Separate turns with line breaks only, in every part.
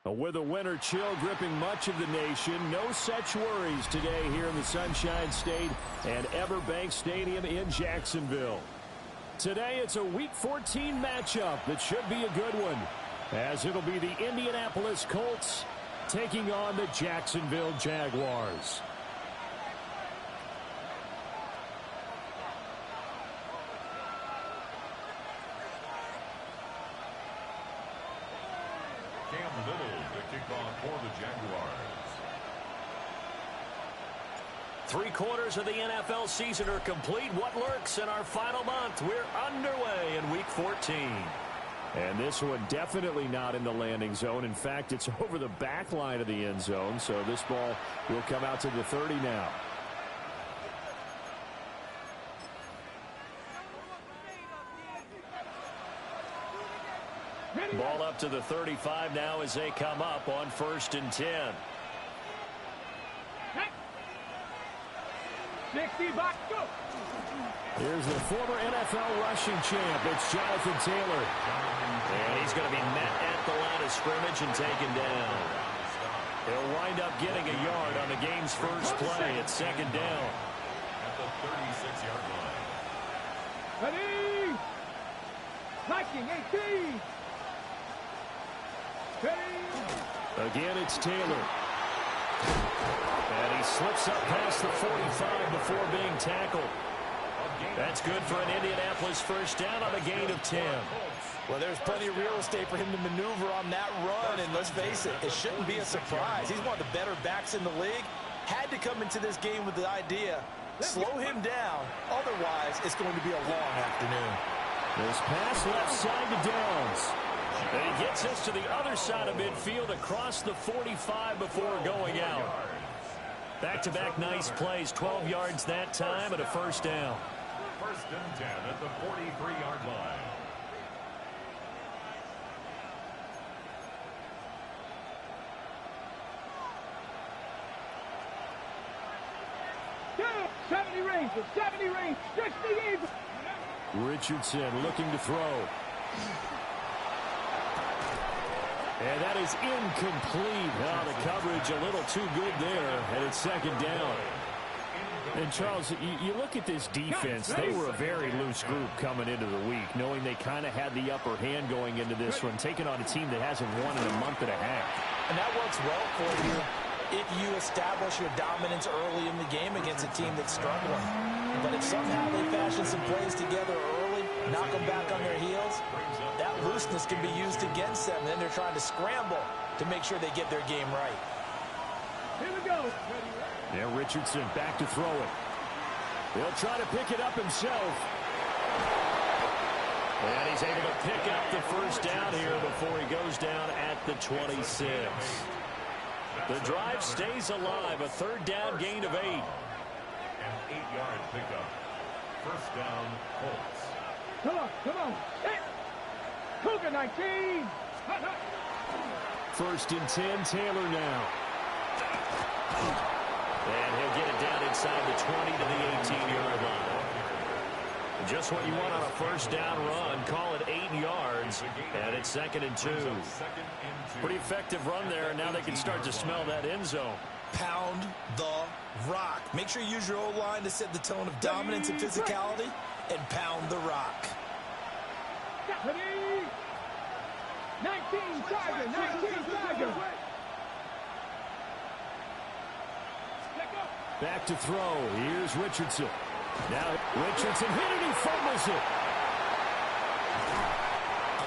With a winter chill gripping much of the nation, no such worries today here in the Sunshine State and Everbank Stadium in Jacksonville. Today it's a Week 14 matchup that should be a good one, as it'll be the Indianapolis Colts taking on the Jacksonville Jaguars.
For the Jaguars.
3 quarters of the NFL season are complete. What lurks in our final month? We're underway in Week 14.
And this one definitely not in the landing zone. In fact, it's over the back line of the end zone, so this ball will come out to the 30 now.
Ball up to the 35 now as they come up on 1st and 10.
60 back, go.
Here's the former NFL rushing champ. It's Jonathan Taylor.
And he's going to be met at the line of scrimmage and taken down. He'll wind up getting a yard on the game's first play at 2nd down.
At the 36-yard line.
Ready? Liking 18.
Again, it's Taylor.
And he slips up past the 45 before being tackled. That's good for an Indianapolis first down on a gain of 10.
Well, there's plenty of real estate for him to maneuver on that run, and let's face it, it shouldn't be a surprise. He's one of the better backs in the league. Had to come into this game with the idea, slow him down, otherwise it's going to be a long afternoon.
This pass left side to Downs.
And he gets us to the other side of midfield across the 45 before going out. Back-to-back nice plays, 12 yards that time and a first down.
1st and 10 at the 43-yard line.
Yeah, 70 range, 70 range, 60 even.
Richardson looking to throw. And that is incomplete. Now the coverage a little too good there, and it's 2nd down. And, Charles, you look at this defense. They were a very loose group coming into the week, knowing they kind of had the upper hand going into this one, taking on a team that hasn't won in a month and a half.
And that works well for you if you establish your dominance early in the game against a team that's struggling. But if somehow they fashion some plays together early, knock them back on their heels, that looseness can be used against them. And then they're trying to scramble to make sure they get their game right.
Here we go.
Now Richardson back to throw it. He'll try to pick it up himself.
And he's able to pick up the first down here before he goes down at the 26. The drive stays alive. A 3rd down gain of 8.
An 8-yard pickup. 1st down, Colts.
Come on. Hey. Cougar 19.
1st and 10, Taylor now.
And he'll get it down inside the 20 to the 18-yard line. Just what you want on a first down run. Call it 8 yards. And it's 2nd and 2. Pretty effective run there. And now they can start to smell that end zone.
Pound the rock. Make sure you use your O-line to set the tone of dominance and physicality, and pound the rock.
19 Tiger, 19 Tiger.
Back to throw. Here's Richardson. Now Richardson hit it. He fumbles it.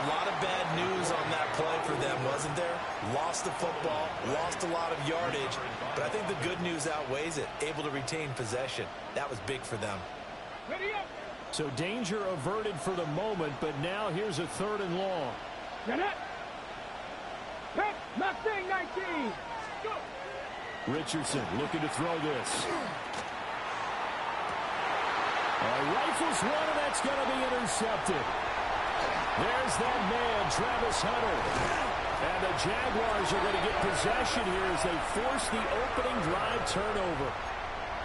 A lot of bad news on that play for them, wasn't there? Lost the football, lost a lot of yardage, but I think the good news outweighs it. Able to retain possession. That was big for them.
So danger averted for the moment, but now here's a 3rd and long.
Get it. Mustang 19. Go.
Richardson looking to throw this. Rifles one, and that's going to be intercepted. There's that man, Travis Hunter. And the Jaguars are going to get possession here as they force the opening drive turnover.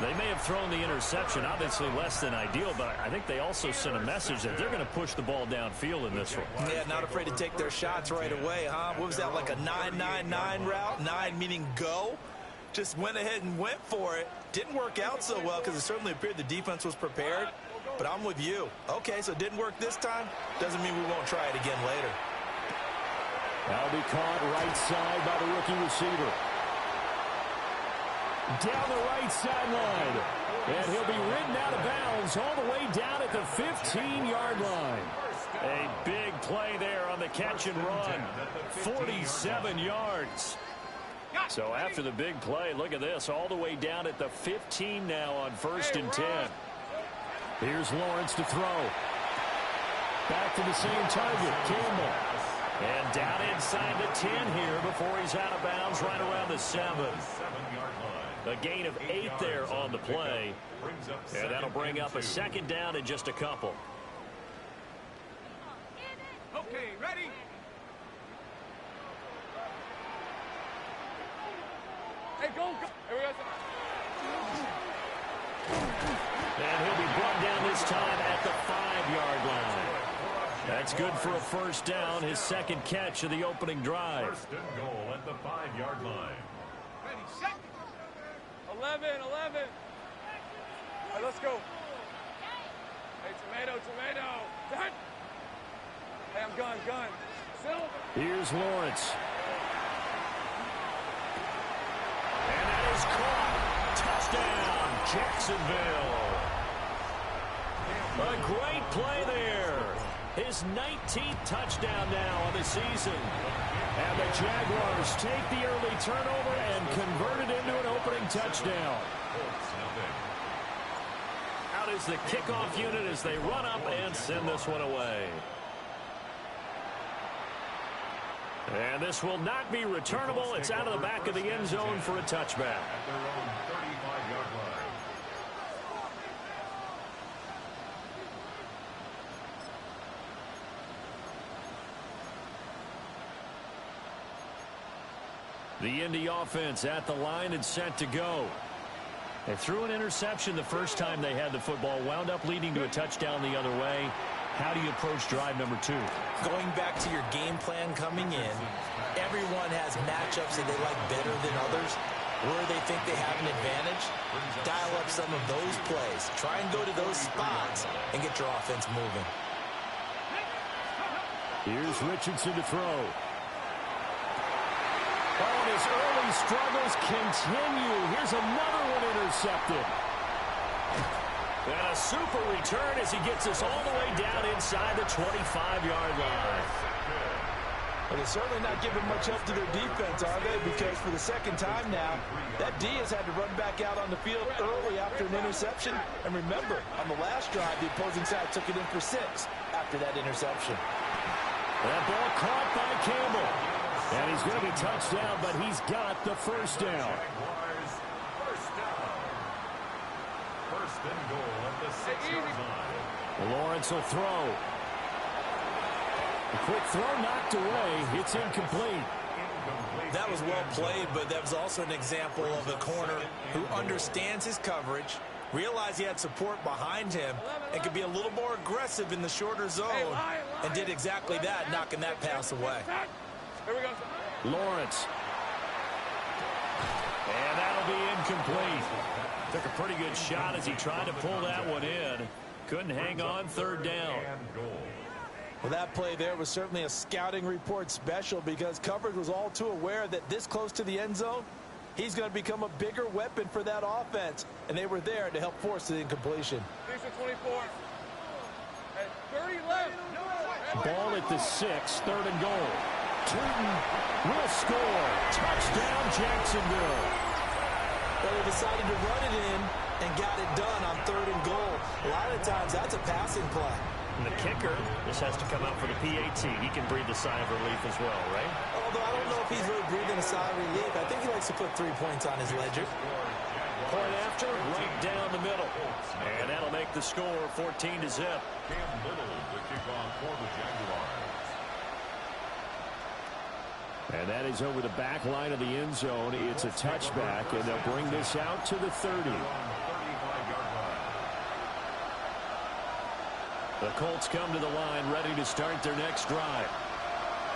They may have thrown the interception, obviously less than ideal, but I think they also sent a message that they're going to push the ball downfield in this one.
Yeah, not afraid to take their shots right away, huh? What was that, like a 9-9-9 route? 9 meaning go? Just went ahead and went for it. Didn't work out so well because it certainly appeared the defense was prepared. But I'm with you. Okay, so it didn't work this time. Doesn't mean we won't try it again later.
That'll be caught right side by the rookie receiver. Down the right sideline. And he'll be ridden out of bounds all the way down at the 15-yard line.
A big play there on the catch and run. 47 yards. So after the big play, look at this. All the way down at the 15 now on 1st and 10.
Here's Lawrence to throw. Back to the same target, Campbell.
And down inside the 10 here before he's out of bounds right around the 7. A gain of 8 there on the play. And that'll bring up a 2nd down in just a couple.
Okay, ready? Hey, go. Here we go.
And he'll be brought down this time at the 5-yard line. That's good for a 1st down, his 2nd catch of the opening drive.
1st and goal at the 5-yard line.
Ready, set. 11. All right, let's go. Hey, tomato. Set. Hey, I'm gun. Silver.
Here's Lawrence.
And that is caught. Touchdown, Jacksonville. A great play there. His 19th touchdown now on the season.
And the Jaguars take the early turnover and convert it into an opening touchdown.
Out is the kickoff unit as they run up and send this one away. And this will not be returnable. It's out of the back of the end zone for a touchback.
At their own 35-yard line.
The Indy offense at the line and set to go. They threw an interception the first time they had the football, wound up leading to a touchdown the other way. How do you approach drive number 2?
Going back to your game plan coming in, everyone has matchups that they like better than others, where they think they have an advantage. Dial up some of those plays. Try and go to those spots and get your offense moving.
Here's Richardson to throw. Oh, and his early struggles continue. Here's another one intercepted.
And a super return as he gets us all the way down inside the 25-yard line.
Well, they're certainly not giving much help to their defense, are they? Because for the 2nd time now, that D has had to run back out on the field early after an interception. And remember, on the last drive, the opposing side took it in for 6 after that interception.
That ball caught by Campbell. And he's going to be touched down, but he's got the 1st down.
Jaguars, 1st down. 1st and goal at the 6-yard line.
Lawrence will throw. A quick throw knocked away. It's incomplete.
That was well played, but that was also an example of a corner who understands his coverage, realized he had support behind him, and could be a little more aggressive in the shorter zone, and did exactly that, knocking that pass away.
Here we go.
Lawrence.
And that'll be incomplete. Took a pretty good shot as he tried to pull that one in. Couldn't hang on, 3rd down.
Well, that play there was certainly a scouting report special because coverage was all too aware that this close to the end zone, he's going to become a bigger weapon for that offense. And they were there to help force the incompletion.
24. Hey, 30 left.
Ball at the 6, 3rd and goal. Tootin will score. Touchdown, Jacksonville.
Well, they decided to run it in and got it done on 3rd and goal. A lot of times, that's a passing play.
And the kicker, this has to come out for the PAT. He can breathe a sigh of relief as well, right?
Although I don't know if he's really breathing a sigh of relief. I think he likes to put 3 points on his ledger.
Point after, right down the middle. And that'll make the score 14-0.
Cam Little to kick off for the Jaguars.
And that is over the back line of the end zone. It's a touchback, and they'll bring this out to the 30. The Colts come to the line, ready to start their next drive.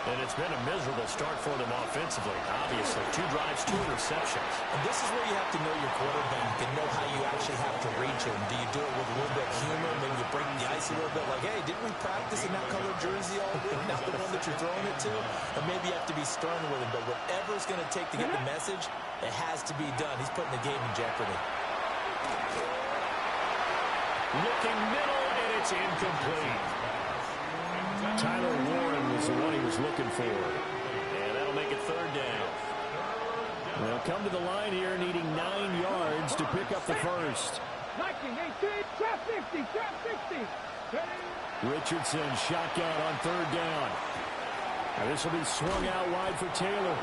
And it's been a miserable start for them offensively, obviously. 2 drives, 2 interceptions.
And this is where you have to know your quarterback and know how you actually have to reach him. Do you do it with a little bit of humor? Maybe you break the ice a little bit like, hey, didn't we practice in that colored jersey all week? Not the one that you're throwing it to? Or maybe you have to be stern with him. But whatever it's going to take to get the message, it has to be done. He's putting the game in jeopardy.
Looking middle, and it's incomplete.
Tyler Warren was the one he was looking for.
And that'll make it 3rd down.
They'll come to the line here needing 9 yards to pick up the first.
19, 18, trap 50, trap 60.
Richardson shotgun on 3rd down. Now this will be swung out wide for Taylor.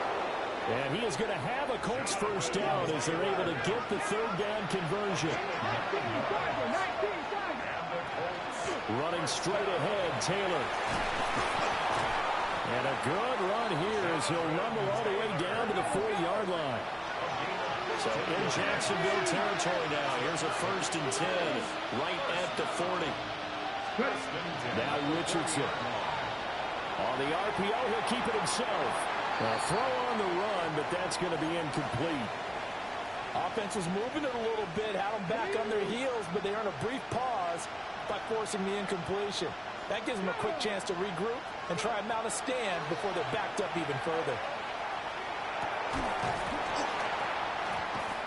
And he is going to have a Colts first down as they're able to get the 3rd down conversion.
19,
Running straight ahead, Taylor. And a good run here as he'll rumble all the way down to the 40-yard line.
So in Jacksonville territory now. Here's a 1st and 10 right at the 40.
Now Richardson. On the RPO, he'll keep it himself. A throw on the run, but that's going to be incomplete.
Offense was moving it a little bit, had them back on their heels, but they earned a brief pause by forcing the incompletion. That gives them a quick chance to regroup and try and mount a stand before they're backed up even further.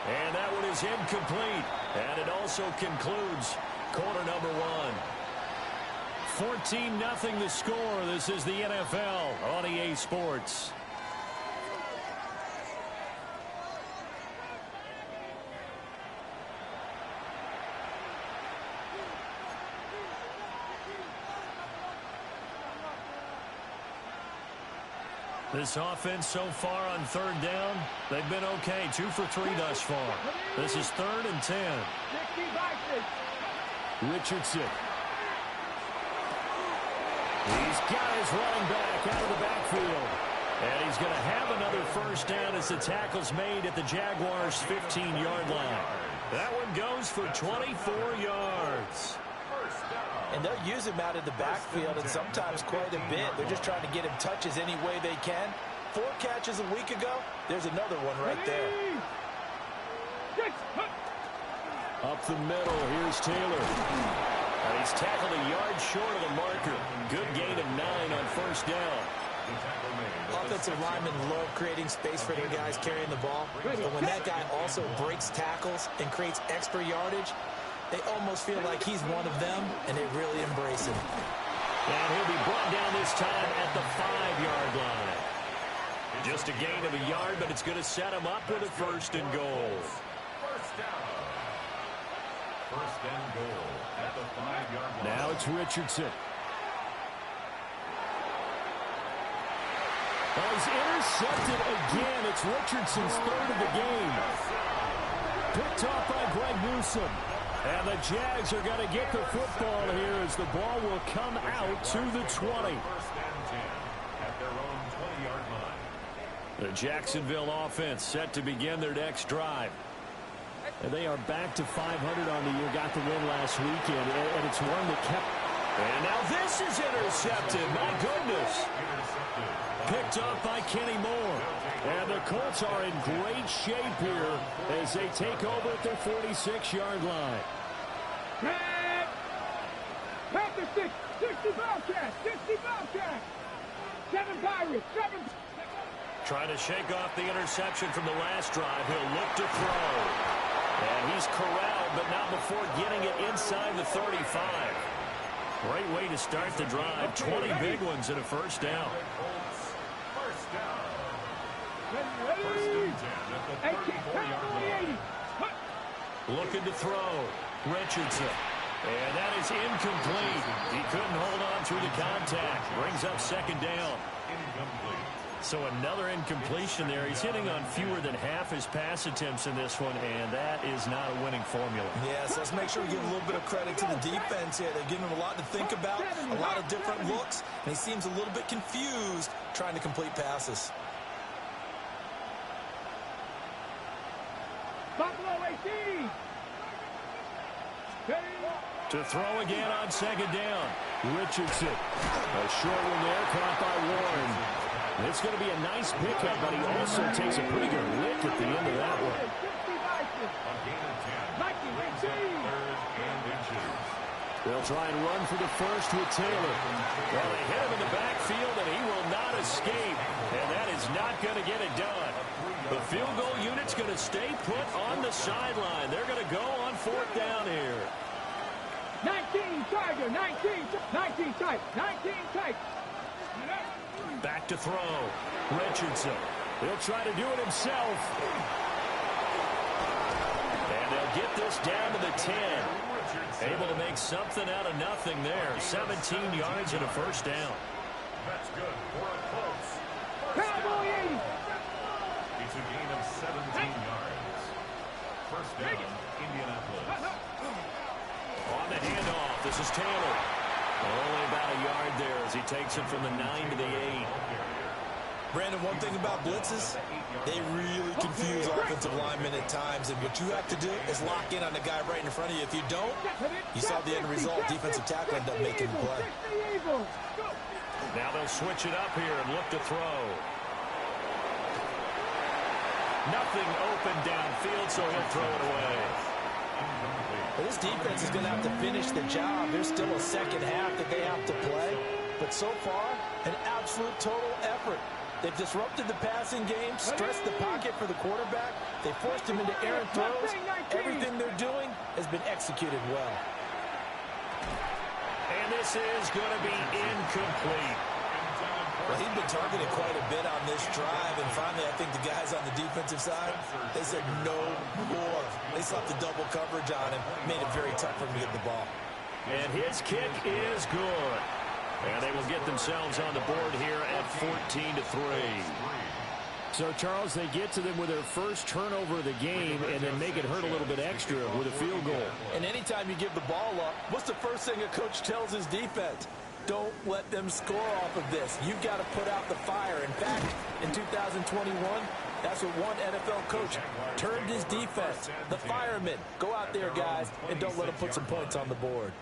And that one is incomplete. And it also concludes quarter number 1.
14-0 the score. This is the NFL on EA Sports.
This offense so far on 3rd down, they've been okay. 2 for 3 thus far. This is 3rd and 10.
Richardson. He's got his running back out of the backfield. And he's going to have another first down as the tackle's made at the Jaguars' 15-yard line. That one goes for 24 yards.
And they'll use him out of the backfield, and sometimes quite a bit. They're just trying to get him touches any way they can. 4 catches a week ago. There's another one right there.
Up the middle, here's Taylor.
And he's tackled a yard short of the marker. Good gain of 9 on 1st down.
Offensive linemen love creating space for their guys carrying the ball. But when that guy also breaks tackles and creates extra yardage, they almost feel like he's one of them, and they really embrace him.
And he'll be brought down this time at the 5-yard line. Just a gain of a yard, but it's going to set him up with a 1st and goal.
1st and goal at the 5-yard line.
Now it's Richardson. Oh, he's intercepted again. It's Richardson's 3rd of the game. Picked off by Greg Newsome. And the Jags are going to get the football here as the ball will come out to the 20.
1st and 10 at their own 20-yard line.
The Jacksonville offense set to begin their next drive. And they are back to 500 on the year. Got the win last weekend, and it's one that kept.
And now this is intercepted. My goodness.
Picked up by Kenny Moore. And the Colts are in great shape here as they take over at their 46-yard line.
Panther 60 Bobcats, 60 Bobcats. 7 Pirates, 7.
Trying to shake off the interception from the last drive. He'll look to throw. And he's corralled, but not before getting it inside the 35. Great way to start the drive. 20 big ones and a 1st down.
First down. 1st and 10 at the 34-yard line.
Looking to throw. Richardson. And that is incomplete. He couldn't hold on through the contact. Brings up 2nd down.
Incomplete.
So another incompletion there. He's hitting on fewer than half his pass attempts in this one, and that is not a winning formula.
Yes, let's make sure we give a little bit of credit to the defense here. They're giving him a lot to think about, a lot of different looks, and he seems a little bit confused trying to complete passes.
To throw again on second down. Richardson. A short one there, caught by Warren. It's going to be a nice pickup, but he also takes a pretty good lick at the end of that one. They'll try and run for the first with Taylor. Well, they hit him in the backfield, and he will not escape. And that is not going to get it done. The field goal unit's going to stay put on the sideline. They're going to go on fourth down here.
19 Tiger, 19 tight, 19 tight.
Back to throw. Richardson. He'll try to do it himself. And they'll get this down to the 10. Able to make something out of nothing there. 17 yards and a first down.
That's good for a close.
Cowboy 80.
It's a gain of 17 yards. First down, Indianapolis.
On the handoff, this is Taylor. Only about a yard there as he takes it from the 9 to the 8.
Brandon, one thing about blitzes, they really confuse offensive linemen at times, and what you have to do is lock in on the guy right in front of you. If you don't, you saw the end result. Defensive tackle ended up making the play.
Now they'll switch it up here and look to throw. Nothing open downfield, so he'll throw it away.
Well, this defense is going to have to finish the job. There's still a second half that they have to play, but so far, an absolute total effort. They've disrupted the passing game, stressed the pocket for the quarterback. They forced him into errant throws. Everything they're doing has been executed well.
And this is going to be incomplete.
Well, he's been targeted quite a bit on this drive, and finally I think the guys on the defensive side, they said no more. They slapped the double coverage on him, made it very tough for him to get the ball.
And his kick is good. And they will get themselves on the board here at 14-3. So, Charles, they get to them with their first turnover of the game and then make it hurt a little bit extra with a field goal.
And anytime you give the ball up, what's the first thing a coach tells his defense? Don't let them score off of this. You've got to put out the fire. In fact, in 2021, that's what one NFL coach termed his defense. The firemen. Go out there, guys, and don't let them put some points on the board.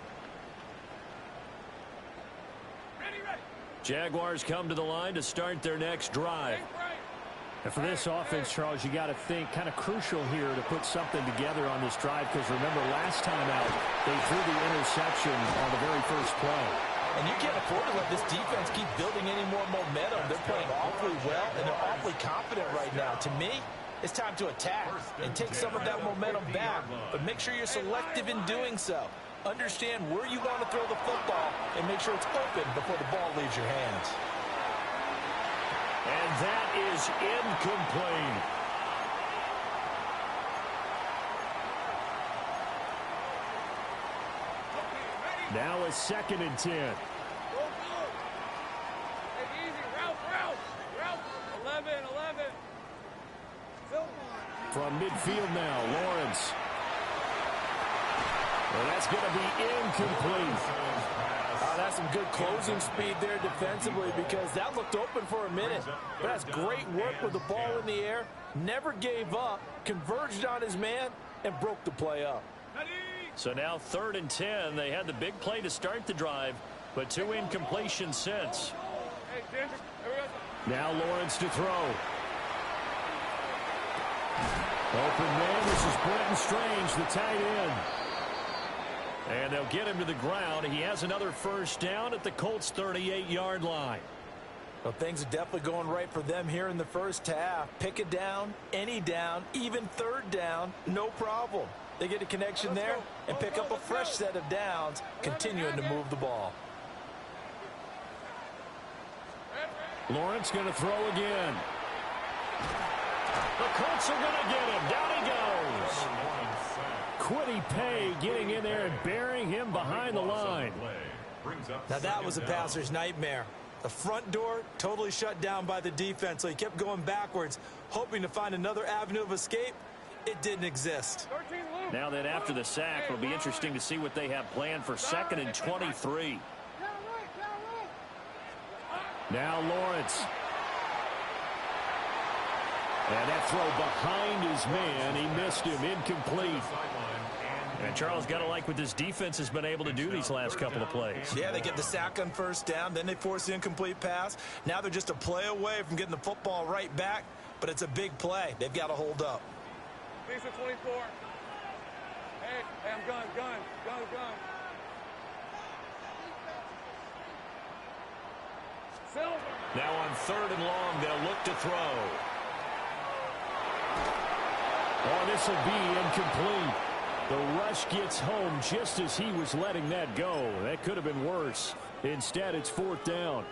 Jaguars come to the line to start their next drive.
And for this offense, Charles, you got to think kind of crucial here to put something together on this drive, because remember last time out they threw the interception on the very first play.
And you can't afford to let this defense keep building any more momentum. They're playing awfully well, and they're awfully confident right now. To me, it's time to attack and take some of that momentum back, but make sure you're selective in doing so. Understand where you want to throw the football and make sure it's open before the ball leaves your hands.
And that is incomplete.
Now a 2nd and 10.
Hey, easy. Route. 11.
From midfield now, Lawrence.
Well, that's going to be incomplete.
That's some good closing speed there defensively, because that looked open for a minute. But that's great work with the ball in the air. Never gave up, converged on his man, and broke the play up.
So now 3rd and 10. They had the big play to start the drive, but 2 incompletions since.
Now Lawrence to throw. Open man, this is Brenton Strange, the tight end.
And they'll get him to the ground. He has another first down at the Colts' 38-yard line.
Well, things are definitely going right for them here in the first half. Pick a down, any down, even 3rd down, no problem. They get a connection there and pick up a fresh set of downs, continuing to move the ball.
Lawrence going to throw again.
The Colts are going to get him. Down he goes.
Quiddy Pay getting in there and burying him behind the line.
Now that was a passer's nightmare. The front door totally shut down by the defense, so he kept going backwards, hoping to find another avenue of escape. It didn't exist.
Now then, after the sack, it'll be interesting to see what they have planned for 2nd and 23.
Now Lawrence. And that throw behind his man. He missed him. Incomplete.
And Charles, got to like what this defense has been able to do these last couple of plays.
Yeah, they get the sack on first down, then they force the incomplete pass. Now they're just a play away from getting the football right back, but it's a big play. They've got to hold up.
Lisa 24. Hey, I'm gun. Silver.
Now on 3rd and long, they'll look to throw.
Oh, this will be incomplete. The rush gets home just as he was letting that go. That could have been worse. Instead, it's 4th down.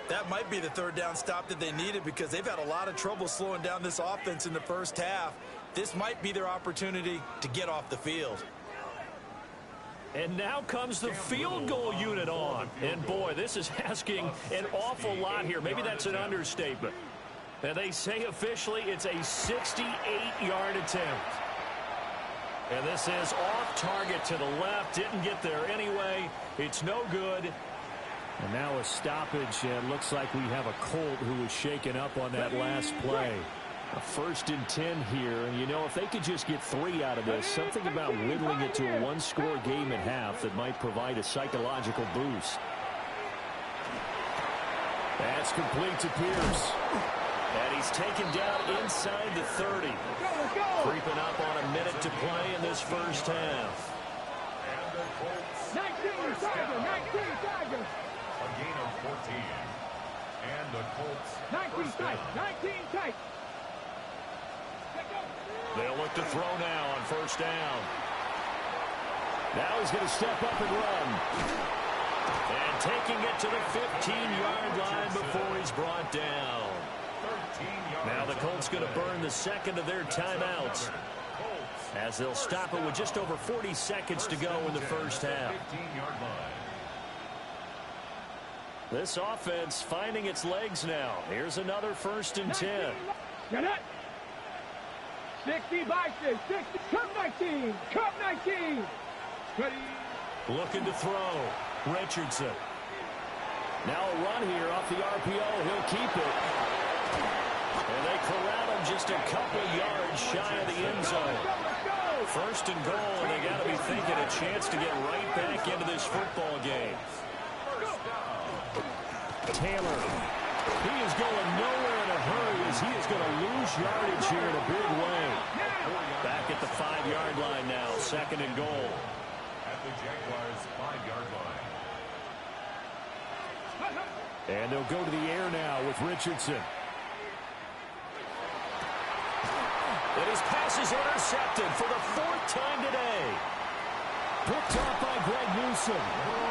That might be the 3rd down stop that they needed because they've had a lot of trouble slowing down this offense in the first half. This might be their opportunity to get off the field.
And now comes the field goal unit on. And, boy, this is asking an awful lot here. Maybe that's an understatement. And they say officially it's a 68-yard attempt. And this is off target to the left. Didn't get there anyway. It's no good.
And now a stoppage. It looks like we have a Colt who was shaken up on that last play. A 1st and 10 here. And, you know, if they could just get 3 out of this, something about whittling it to a 1-score game at half that might provide a psychological boost. That's complete to Pierce.
And he's taken down inside the 30. Creeping up on a minute to play in this first half.
And the Colts
19 Tiger.
a gain of 14. And the Colts
19 tight.
They'll look to throw now on 1st down.
Now he's going to step up and run.
And taking it to the 15-yard line before he's brought down.
13 yards.
Now the Colts going to burn the 2nd of their timeouts as they'll stop it with just over 40 seconds to go in the first half.
15-yard line.
This offense finding its legs now. Here's another 1st and 10.
Get it. 60 by 6. 60. Come 19. Ready.
Looking to throw. Richardson.
Now a run here off the RPO. He'll keep it.
And they corral him just a couple yards shy of the end zone. 1st and goal, and they got to be thinking a chance to get right back into this football game.
Taylor. He is going nowhere in a hurry as he is going to lose yardage here in a big way.
Back at the 5-yard line now, 2nd and goal.
At the Jaguars' 5-yard line.
And they'll go to the air now with Richardson.
And his pass is intercepted for the 4th time today.
Picked off by Greg Newsom.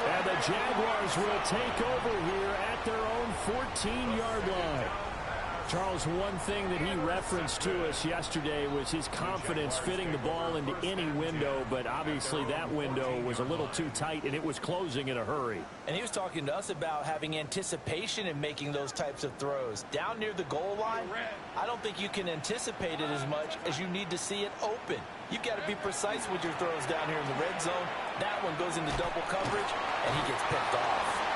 And the Jaguars will take over here at their own 14-yard line. Charles, one thing that he referenced to us yesterday was his confidence fitting the ball into any window, but obviously that window was a little too tight, and it was closing in a hurry.
And he was talking to us about having anticipation in making those types of throws. Down near the goal line, I don't think you can anticipate it as much as you need to see it open. You've got to be precise with your throws down here in the red zone. That one goes into double coverage, and he gets picked off.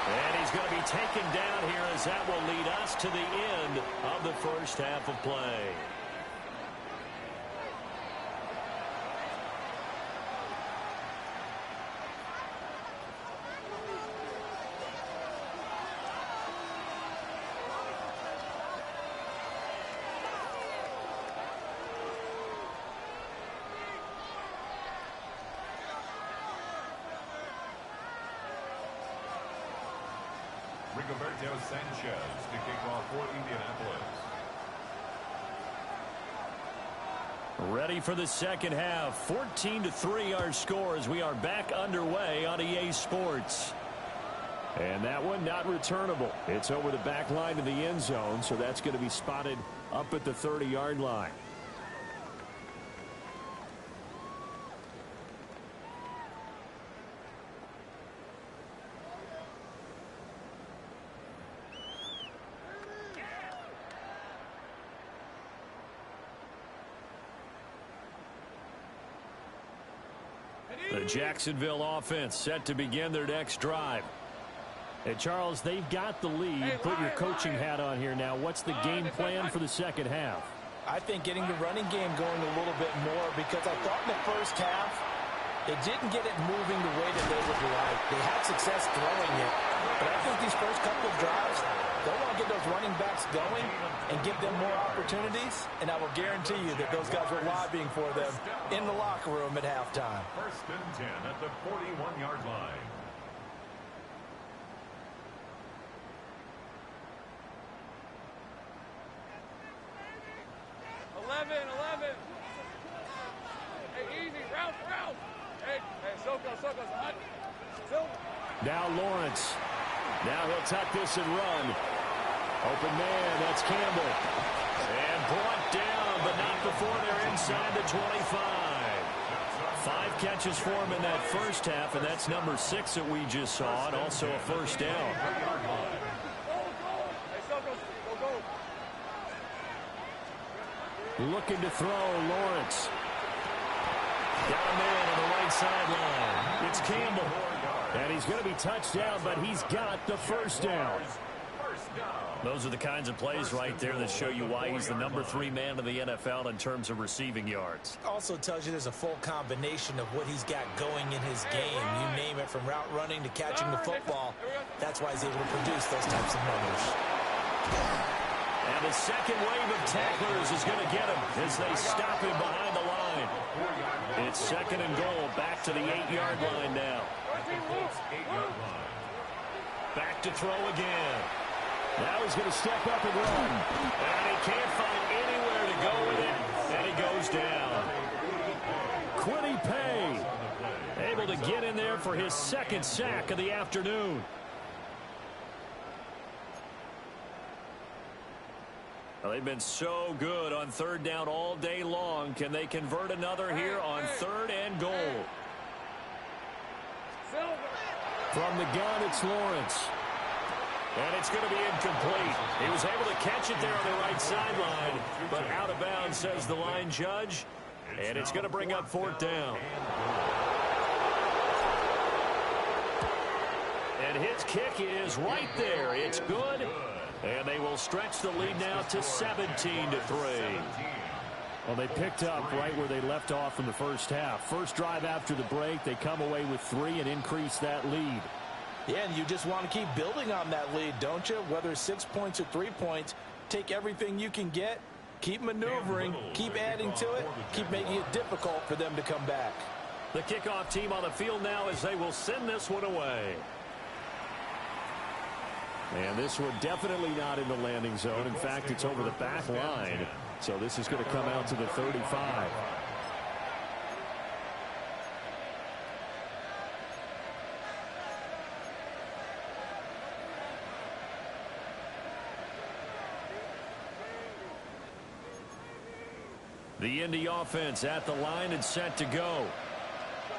And he's going to be taken down here as that will lead us to the end of the first half of play.
Rigoberto Sanchez to kick off for Indianapolis.
Ready for the second half. 14-3 our score as we are back underway on EA Sports.
And that one not returnable. It's over the back line of the end zone, so that's going to be spotted up at the 30-yard line.
The Jacksonville offense set to begin their next drive.
Hey, Charles, they've got the lead. Put your coaching hat on here now. What's the game plan for the second half?
I think getting the running game going a little bit more because I thought in the first half It didn't get it moving the way that they would like. They had success throwing it, but I think these first couple of drives, they'll want to get those running backs going and give them more opportunities, and I will guarantee you that those guys were lobbying for them in the locker room at halftime.
First and 10 at the 41-yard line.
Now Lawrence. Now he'll tuck this and run. Open man, that's Campbell.
And brought down, but not before they're inside the 25.
5 catches for him in that first half, and that's number 6 that we just saw, and also a first down. Looking to throw, Lawrence. Down there on the right sideline. It's Campbell. And he's going to be touched down, but he's got the first down.
Those are the kinds of plays right there that show you why he's the number 3 man in the NFL in terms of receiving yards.
Also tells you there's a full combination of what he's got going in his game. You name it, from route running to catching the football. That's why he's able to produce those types of numbers.
And the second wave of tacklers is going to get him as they stop him behind the line. It's second and goal, back to the 8-yard line now. Back to throw again.
Now he's going to step up and run.
And he can't find anywhere to go with it, and he goes down.
Quiddy Pay able to get in there for his second sack of the afternoon.
Well, they've been so good on third down all day long. Can they convert another here on third and goal?
From the gun, it's Lawrence.
And it's going to be incomplete. He was able to catch it there on the right sideline, but out of bounds, says the line judge. And it's going to bring up fourth down. And his kick is right there. It's good. And they will stretch the lead now to 17-3.
Well, they picked up right where they left off in the first half. First drive after the break, they come away with 3 and increase that lead.
Yeah, and you just want to keep building on that lead, don't you? Whether it's 6 points or 3 points, take everything you can get, keep maneuvering, keep adding to it, keep making it difficult for them to come back.
The kickoff team on the field now as they will send this one away.
And this one definitely not in the landing zone. In fact, it's over the back line. So this is going to come out to the 35. The Indy offense at the line and set to go.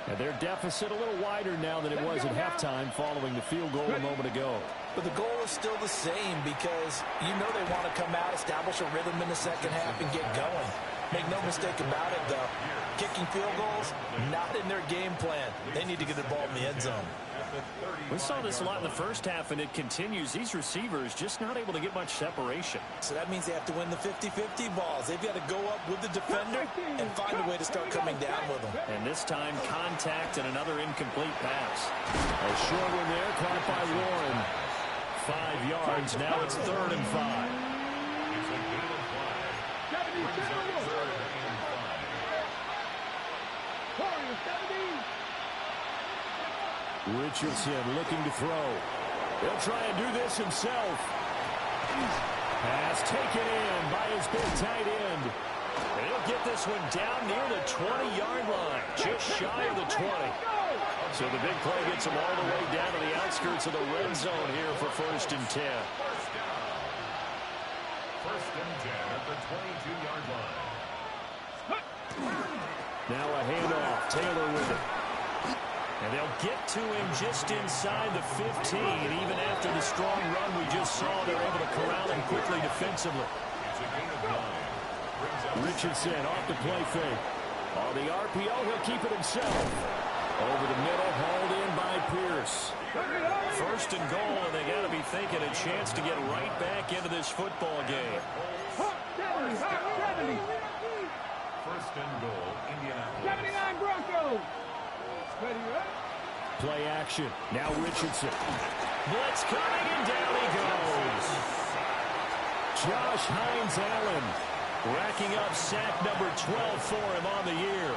And their deficit a little wider now than it was at halftime following the field goal a moment ago.
But the goal is still the same because you know they want to come out, establish a rhythm in the second half, and get going. Make no mistake about it, though. Kicking field goals, not in their game plan. They need to get the ball in the end zone.
We saw this a lot in the first half, and it continues. These receivers just not able to get much separation.
So that means they have to win the 50-50 balls. They've got to go up with the defender and find a way to start coming down with them.
And this time, contact and another incomplete pass.
A short one there, caught by Warren. 5 yards. Now it's 3rd and 5. Richardson looking to throw. He'll try and do this himself. Pass taken in by his big tight end.
And he'll get this one down near the 20-yard line, just shy of the 20. So the big play gets him all the way down to the outskirts of the red zone here for 1st and 10.
First and 10 at the 22-yard line.
Now a handoff. Taylor with it.
And they'll get to him just inside the 15. Even after the strong run we just saw, they're able to corral him quickly defensively.
Richardson off the play fake. On the RPO, he'll keep it himself. Over the middle, hauled in by Pierce.
1st and goal, and they got to be thinking a chance to get right back into this football game.
1st and goal, Indianapolis.
79 Broncos.
Play action. Now Richardson. Blitz coming, and down he goes. Josh Hines-Allen racking up sack number 12 for him on the year.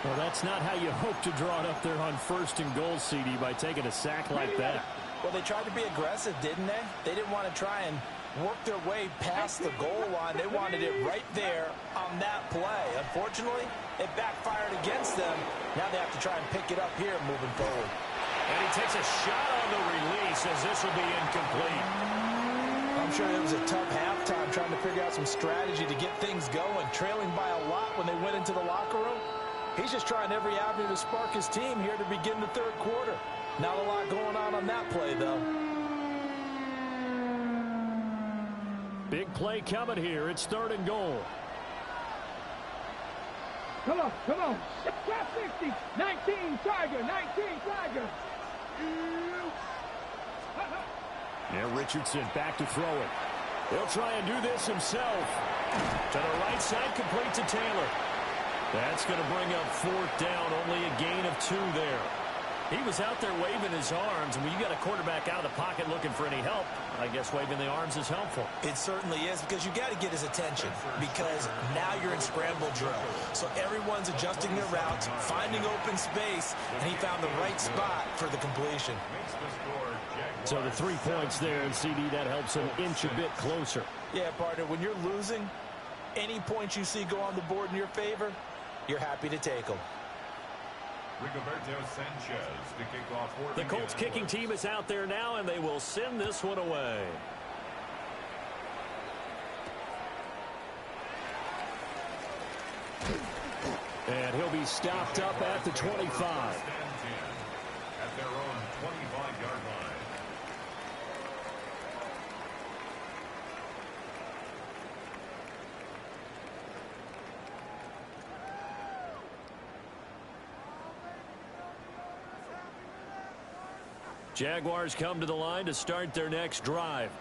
Well, that's not how you hope to draw it up there on 1st and goal, CD, by taking a sack like that.
Well, they tried to be aggressive, didn't they? They didn't want to try and work their way past the goal line. They wanted it right there on that play. Unfortunately, it backfired against them. Now they have to try and pick it up here moving forward.
And he takes a shot on the release as this will be incomplete.
I'm sure it was a tough halftime trying to figure out some strategy to get things going, trailing by a lot when they went into the locker room. He's just trying every avenue to spark his team here to begin the 3rd quarter. Not a lot going on that play, though.
Big play coming here. It's 3rd and goal.
Come on. Top 60. 19, Tiger. 19, Tiger.
Now Richardson back to throw it. He'll try and do this himself. To the right side, complete to Taylor. That's going to bring up 4th down. Only a gain of 2 there. He was out there waving his arms, and when you got a quarterback out of the pocket looking for any help, I guess waving the arms is helpful.
It certainly is, because you got to get his attention, because now you're in scramble drill. So everyone's adjusting their routes, finding open space, and he found the right spot for the completion.
So the 3 points there, and CD, that helps him inch a bit closer.
Yeah, partner, when you're losing, any points you see go on the board in your favor, you're happy to take them.
The Colts kicking team is out there now, and they will send this one away. And he'll be stopped up at the 25.
At their own 25-yard line.
Jaguars come to the line to start their next drive.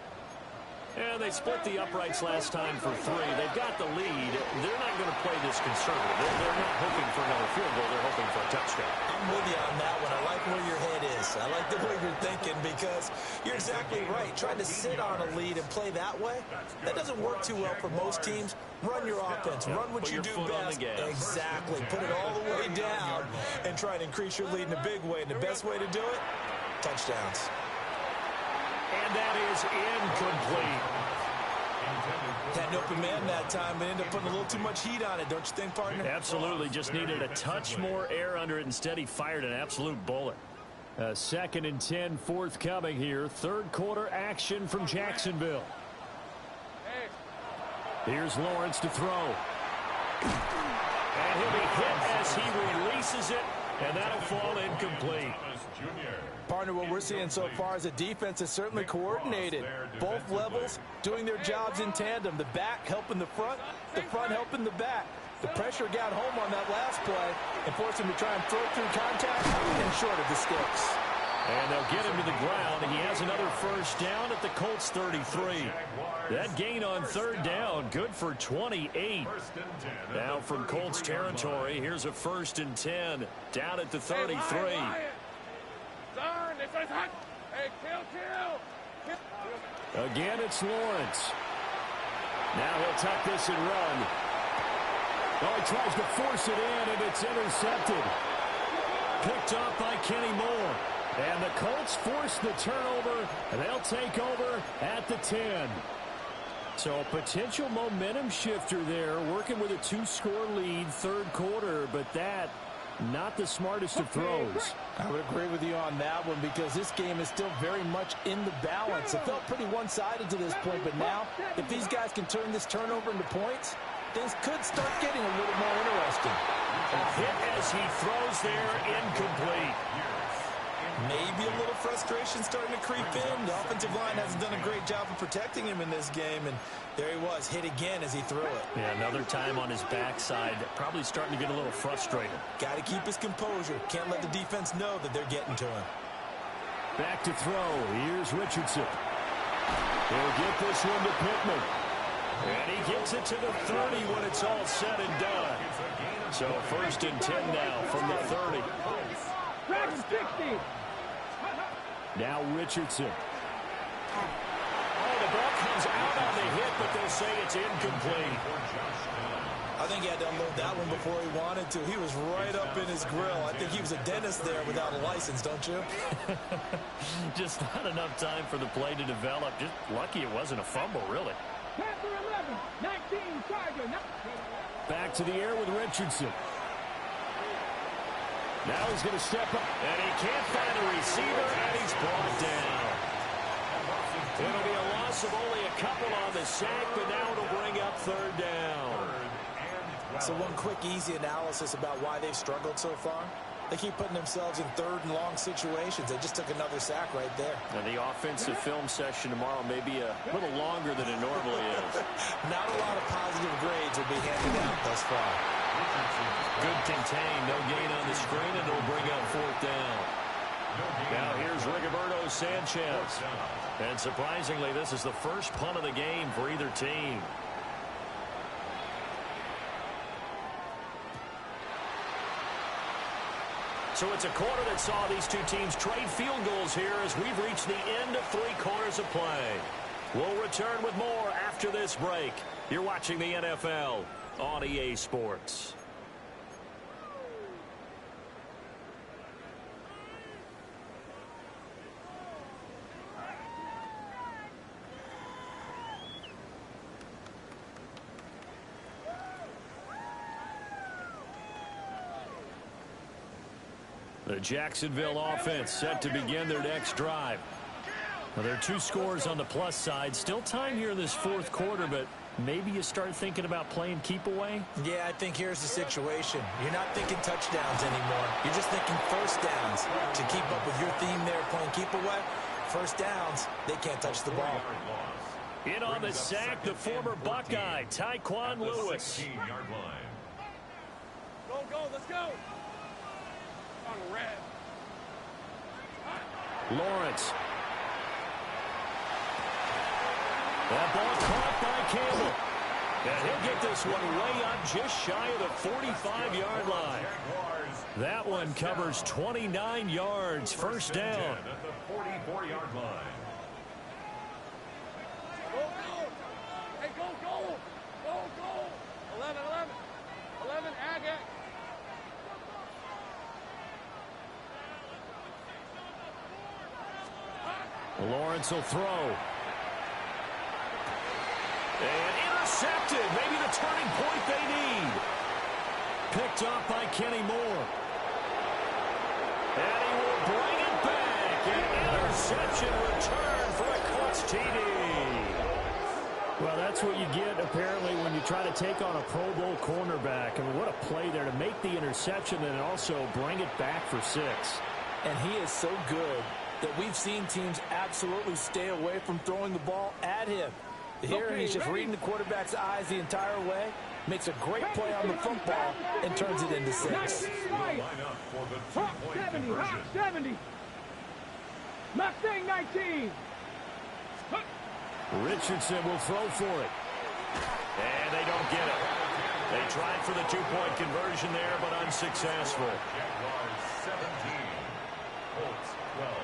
And they split the uprights last time for 3. They've got the lead. They're not going to play this conservative. They're not hoping for another field goal. They're hoping for a touchdown.
I'm with you on that one. I like where your head is. I like the way you're thinking, because you're exactly right. Trying to sit on a lead and play that way, that doesn't work too well for most teams. Run your offense. Run what you do best. Exactly. Put it all the way down and try and increase your lead in a big way. And the best way to do it, touchdowns.
And that is incomplete.
Had an open man that time, but ended up putting a little too much heat on it, don't you think, partner?
Absolutely. Just needed a touch more air under it. Instead, he fired an absolute bullet. 2nd and 10 forthcoming here. 3rd quarter action from Jacksonville. Here's Lawrence to throw. And he'll be hit as he releases it, and that'll fall incomplete.
Partner, what we're seeing so far is a defense is certainly coordinated. Both levels doing their jobs in tandem. The back helping the front helping the back. The pressure got home on that last play and forced him to try and throw through contact and short of the sticks.
And they'll get him to the ground. He has another 1st down at the Colts 33. That gain on 3rd down, good for 28. Now from Colts territory, here's a 1st and 10 down at the 33. Again, it's Lawrence. Now he'll tuck this and run. Oh, he tries to force it in, and it's intercepted. Picked off by Kenny Moore. And the Colts force the turnover, and they'll take over at the 10. So a potential momentum shifter there, working with a 2-score lead, 3rd quarter, but that not the smartest of throws.
I would agree with you on that one, because this game is still very much in the balance. It felt pretty one-sided to this point, but now if these guys can turn this turnover into points, things could start getting a little more interesting.
A hit as he throws there, incomplete.
Maybe a little frustration starting to creep in. The offensive line hasn't done a great job of protecting him in this game, and there he was, hit again as he threw it.
Yeah, another time on his backside, probably starting to get a little frustrated.
Got to keep his composure. Can't let the defense know that they're getting to him.
Back to throw. Here's Richardson. He'll get this one to Pittman. And he gets it to the 30 when it's all said and done. So 1st and 10 now from the 30.
60.
Now Richardson.
Oh, the ball comes out on the hit, but they'll say it's incomplete.
I think he had to unload that one before he wanted to. He was right up in his grill. I think he was a dentist there without a license, don't you?
Just not enough time for the play to develop. Just lucky it wasn't a fumble, really.
Panther 11, 19, Tiger.
Back to the air with Richardson. Now he's going to step up.
And he can't find a receiver, and he's brought down. It'll be a loss of only a couple on the sack, but now it'll bring up third down.
So one quick, easy analysis about why they've struggled so far. They keep putting themselves in third and long situations. They just took another sack right there.
Now the offensive film session tomorrow may be a little longer than it normally is.
Not a lot of positive grades will be handed out thus far.
Good contain, no gain on the screen, and it'll bring up fourth down. Now here's Rigoberto Sanchez. And surprisingly, this is the first punt of the game for either team. So it's a quarter that saw these two teams trade field goals here as we've reached the end of 3 quarters of play. We'll return with more after this break. You're watching the NFL on EA Sports. The Jacksonville offense set to begin their next drive. Well, there are 2 scores on the plus side. Still time here in this 4th quarter, but maybe you start thinking about playing keep away?
Yeah, I think here's the situation. You're not thinking touchdowns anymore. You're just thinking first downs. To keep up with your theme there, playing keep away, first downs, they can't touch the ball.
In on the sack, the former Buckeye, Tyquan Lewis.
Go, let's go.
Lawrence. That ball caught by Campbell. And he'll get this one way up just shy of the 45-yard line. That one covers 29 yards. First down.
At the 44-yard line.
Go. Hey, go. Go. 11, Agate.
Lawrence will throw.
And intercepted. Maybe the turning point they need.
Picked off by Kenny Moore.
And he will bring it back. An interception return for a clutch TD.
Well, that's what you get, apparently, when you try to take on a Pro Bowl cornerback. I mean, what a play there to make the interception and also bring it back for 6.
And he is so good that we've seen teams absolutely stay away from throwing the ball at him. Here, he's just reading the quarterback's eyes the entire way, makes a great play on the football, and turns it into 6.
Hawk 70. Mustang 19.
Richardson will throw for it.
And they don't get it. They tried for the 2-point conversion there, but unsuccessful.
Jaguars 17. Colts 12.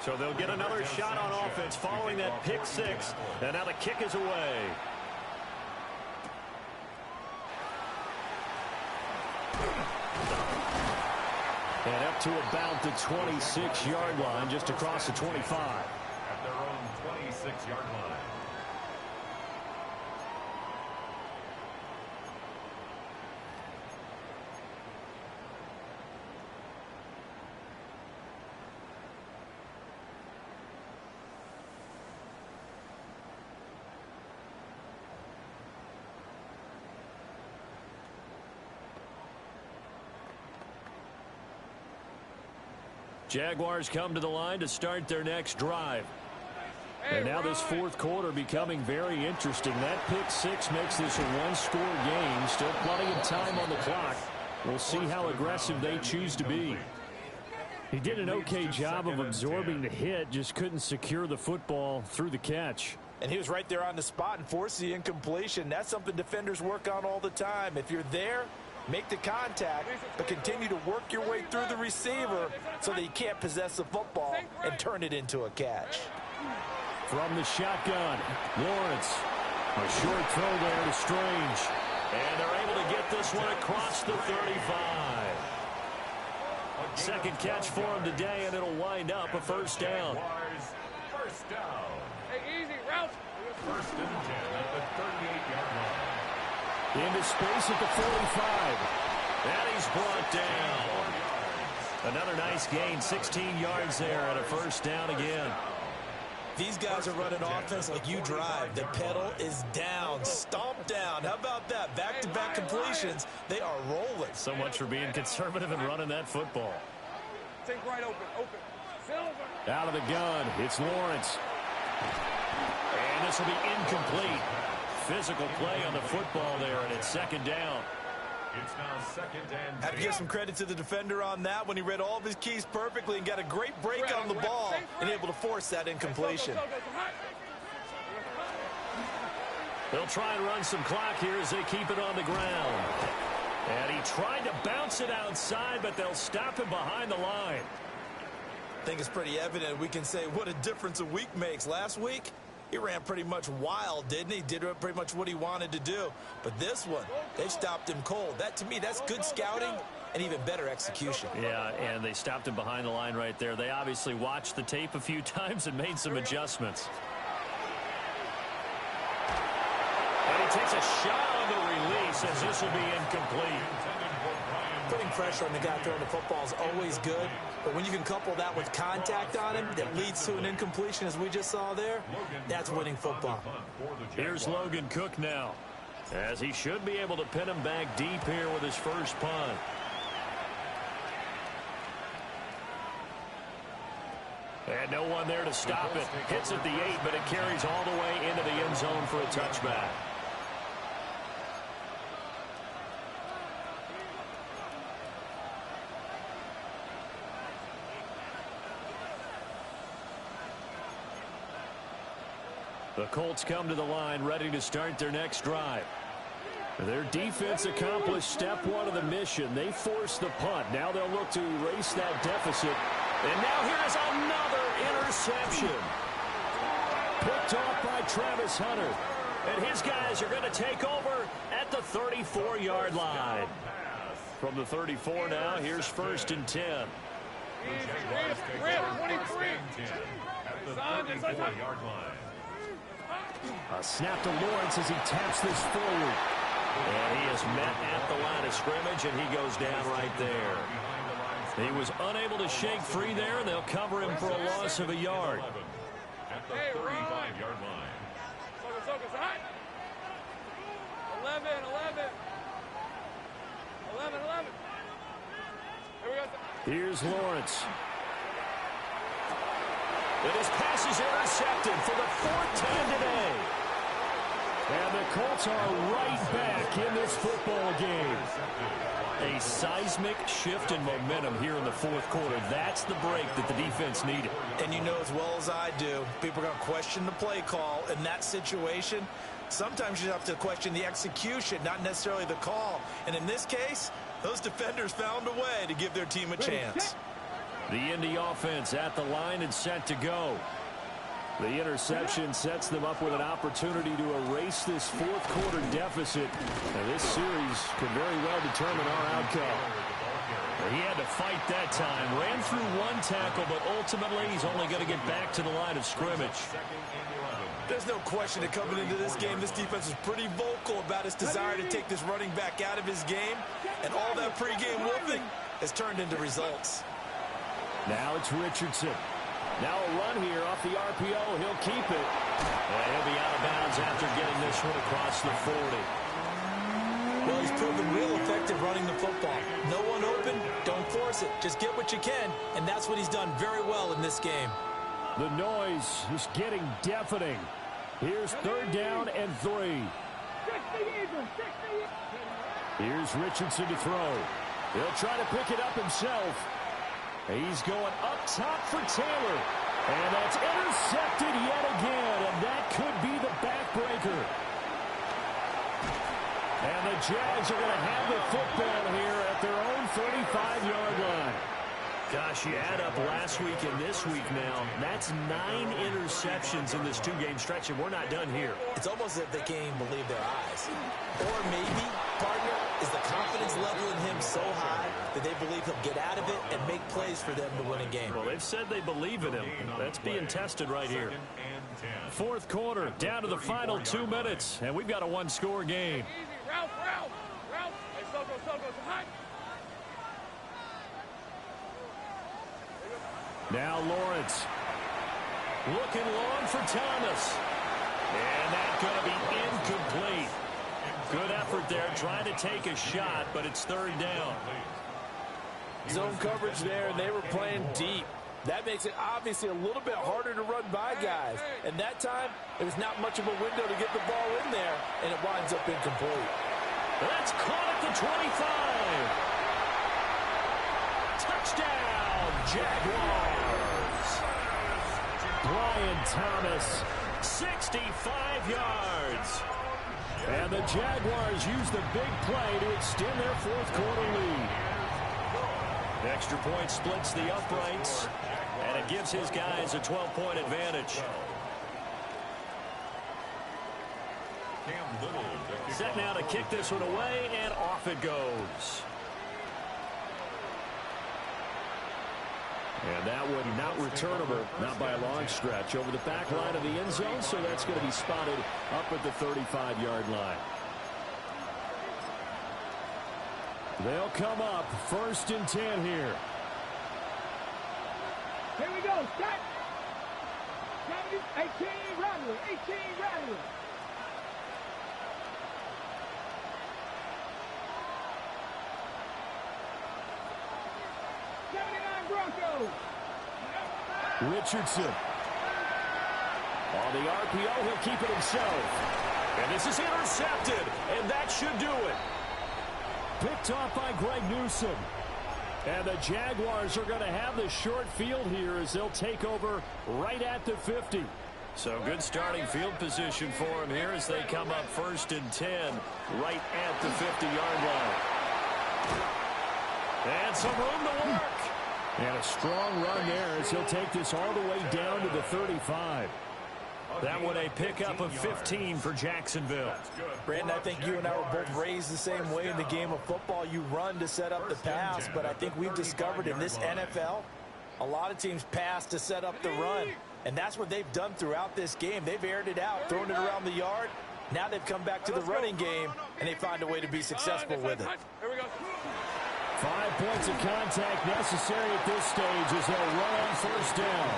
So they'll get another shot on offense following that pick 6. And now the kick is away.
And up to about the 26-yard line, just across the 25.
At their own 26-yard line.
Jaguars come to the line to start their next drive. And now this 4th quarter becoming very interesting. That pick 6 makes this a 1-score game. Still plenty of time on the clock. We'll see how aggressive they choose to be.
He did an okay job of absorbing the hit, just couldn't secure the football through the catch.
And he was right there on the spot and forced the incompletion. That's something defenders work on all the time. If you're there, Make the contact, but continue to work your way through the receiver so that you can't possess the football and turn it into a catch.
From the shotgun, Lawrence. A short throw there to Strange.
And they're able to get this one across the 35. Second catch for him today, and it'll wind up a first down.
First down.
Hey, easy, route.
First and 10 at the 38-yard line.
Into space at the 45.
And he's brought down. Another nice gain, 16 yards there, and a first down again.
These guys are running offense like you drive. The pedal is down, stomp down. How about that? Back-to-back completions. They are rolling.
So much for being conservative and running that football.
Take right open. Silver.
Out of the gun, it's Lawrence.
And this will be incomplete. Physical play on the football there, and it's second down.
It's now second and 10.
Have to give some credit to the defender on that when he read all of his keys perfectly and got a great break on the ball and able to force that incompletion.
They'll try and run some clock here as they keep it on the ground. And he tried to bounce it outside, but they'll stop him behind the line.
I think it's pretty evident. We can say what a difference a week makes. Last week, he ran pretty much wild, didn't he? Did pretty much what he wanted to do. But this one, they stopped him cold. That, to me, that's good scouting and even better execution.
Yeah, and they stopped him behind the line right there. They obviously watched the tape a few times and made some adjustments. And he takes a shot on the release as this will be incomplete.
Putting pressure on the guy throwing the football is always good, but when you can couple that with contact on him that leads to an incompletion, as we just saw there, that's winning football.
Here's Logan Cook now, as he should be able to pin him back deep here with his first punt. And no one there to stop it. Hits at the 8, but it carries all the way into the end zone for a touchback. The Colts come to the line ready to start their next drive. Their defense accomplished step one of the mission. They forced the punt. Now they'll look to erase that deficit. And now here's another interception. Picked off by Travis Hunter. And his guys are going to take over at the 34-yard line. From the 34 now, here's first and 10.
At the 34-yard line.
A snap to Lawrence as he taps this forward.
And he is met at the line of scrimmage, and he goes down right there. He was unable to shake free there, and they'll cover him for a loss of a yard.
At the 35-yard line.
11.
Here's Lawrence.
And his pass is intercepted for the fourth time today.
And the Colts are right back in this football game.
A seismic shift in momentum here in the fourth quarter. That's the break that the defense needed.
And you know as well as I do, people are going to question the play call in that situation. Sometimes you have to question the execution, not necessarily the call. And in this case, those defenders found a way to give their team a chance.
The Indy offense at the line and set to go. The interception sets them up with an opportunity to erase this fourth quarter deficit. And this series could very well determine our outcome. He had to fight that time. Ran through one tackle, but ultimately he's only going to get back to the line of scrimmage.
There's no question that coming into this game, this defense is pretty vocal about its desire to take this running back out of his game. And all that pregame whooping has turned into results.
Now it's Richardson. Now a run here off the RPO. He'll keep it.
And he'll be out of bounds after getting this one across the 40.
Well, he's proven real effective running the football. No one open, don't force it. Just get what you can, and that's what he's done very well in this game.
The noise is getting deafening. Here's third down and 3. Here's Richardson to throw. He'll try to pick it up himself. He's going up top for Taylor. And that's intercepted yet again. And that could be the backbreaker. And the Jags are going to have the football here at their own 35-yard line.
Gosh, you add up last week and this week now. That's 9 interceptions in this two-game stretch, and we're not done here.
It's almost as if they can't even believe their eyes. Or maybe, partner, is the confidence level in him so high that they believe he'll get out of it and make plays for them to win a game.
Well, they've said they believe in him. That's being tested right here.
Fourth quarter, down to the final 2 minutes, and we've got a one-score game.
Easy, Ralph. Hey, so go. Hot.
Now Lawrence.
Looking long for Thomas. And that's going to be incomplete. Good effort there, trying to take a shot, but it's third down.
Zone coverage there, and they were playing deep. That makes it obviously a little bit harder to run by guys. And that time, there was not much of a window to get the ball in there, and it winds up incomplete.
That's caught at the 25. Touchdown, Jaguars.
Brian Thomas.
65 yards.
And the Jaguars use the big play to extend their fourth quarter lead.
Extra point splits the uprights, and it gives his guys a 12-point advantage. Set now to kick this one away, and off it goes.
And that one not returnable, not by a long stretch, over the back line of the end zone, so that's going to be spotted up at the 35-yard line. They'll come up first and 10 here.
Here we go. Start. 18 Rattler. 18 Rattler.
Richardson. On the RPO, he'll keep it himself.
And this is intercepted, and that should do it.
Picked off by Greg Newsome. And the Jaguars are going to have the short field here as they'll take over right at the 50.
So good starting field position for them here as they come up first and 10 right at the 50-yard line. And some room to work.
And a strong run there as he'll take this all the way down to the 35.
That one a pickup of 15 for Jacksonville.
Brandon, I think you and I were both raised the same way in the game of football. You run to set up the pass, but I think we've discovered in this NFL, a lot of teams pass to set up the run. And that's what they've done throughout this game. They've aired it out, thrown it around the yard. Now they've come back to the running game, and they find a way to be successful with it.
Here we go.
5 points of contact necessary at this stage as they'll run on first down.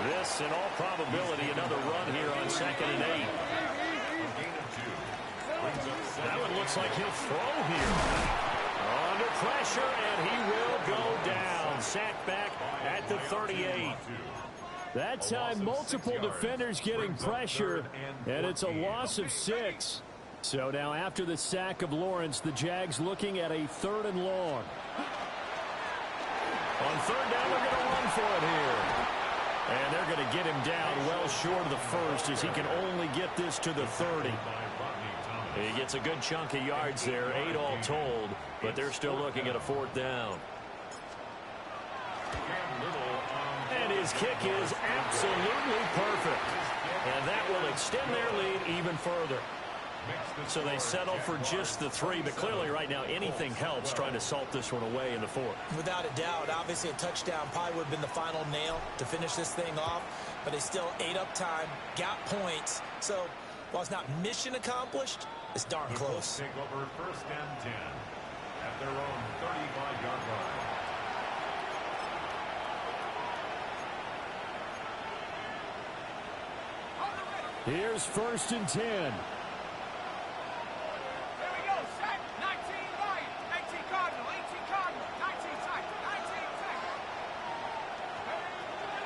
This, in all probability, another run here on 2nd and 8. That one looks like he'll throw here. Under pressure, and he will go down. Sacked back at the 38.
That time, multiple defenders getting pressure, and it's a loss of 6. So now after the sack of Lawrence, the Jags looking at a 3rd and long.
On 3rd down, they're going to run for it here. And they're going to get him down well short of the first as he can only get this to the 30. He gets a good chunk of yards there, 8 all told, but they're still looking at a 4th down. And his kick is absolutely perfect. And that will extend their lead even further. So they settle for just the 3, but clearly right now anything helps trying to salt this one away in the 4th.
Without a doubt, obviously a touchdown probably would have been the final nail to finish this thing off, but they still ate up time, got points. So while it's not mission accomplished, it's darn close.
Take over 1st and 10 at their own 35-yard line.
Here's 1st and 10.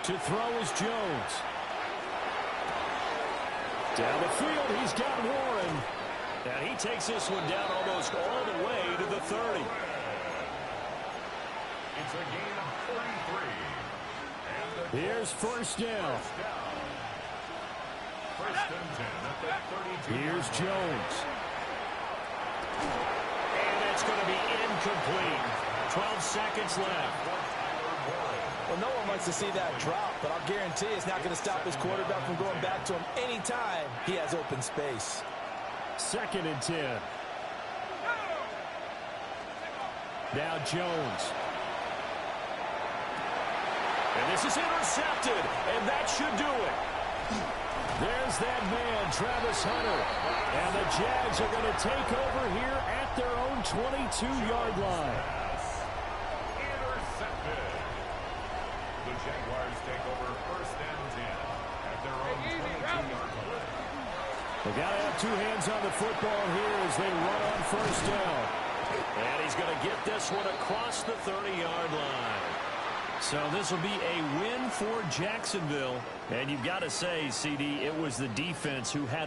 To throw is Jones. Down the field, he's got Warren.
And he takes this one down almost all the way to the 30.
It's a gain of 43.
Here's 1st down.
1st and 10 at the 32.
Here's Jones.
And it's going to be incomplete. 12 seconds left.
Well, no one wants to see that drop, but I'll guarantee it's not going to stop his quarterback from going back to him anytime he has open space.
2nd and 10. Now Jones.
And this is intercepted, and that should do it.
There's that man, Travis Hunter. And the Jags are going to take over here at their own 22-yard line.
Intercepted. The Jaguars take over 1st and 10 at their own 22-yard line.
They got to have 2 hands on the football here as they run on 1st down.
And he's going to get this one across the 30-yard line.
So this will be a win for Jacksonville.
And you've got to say, CD, it was the defense who had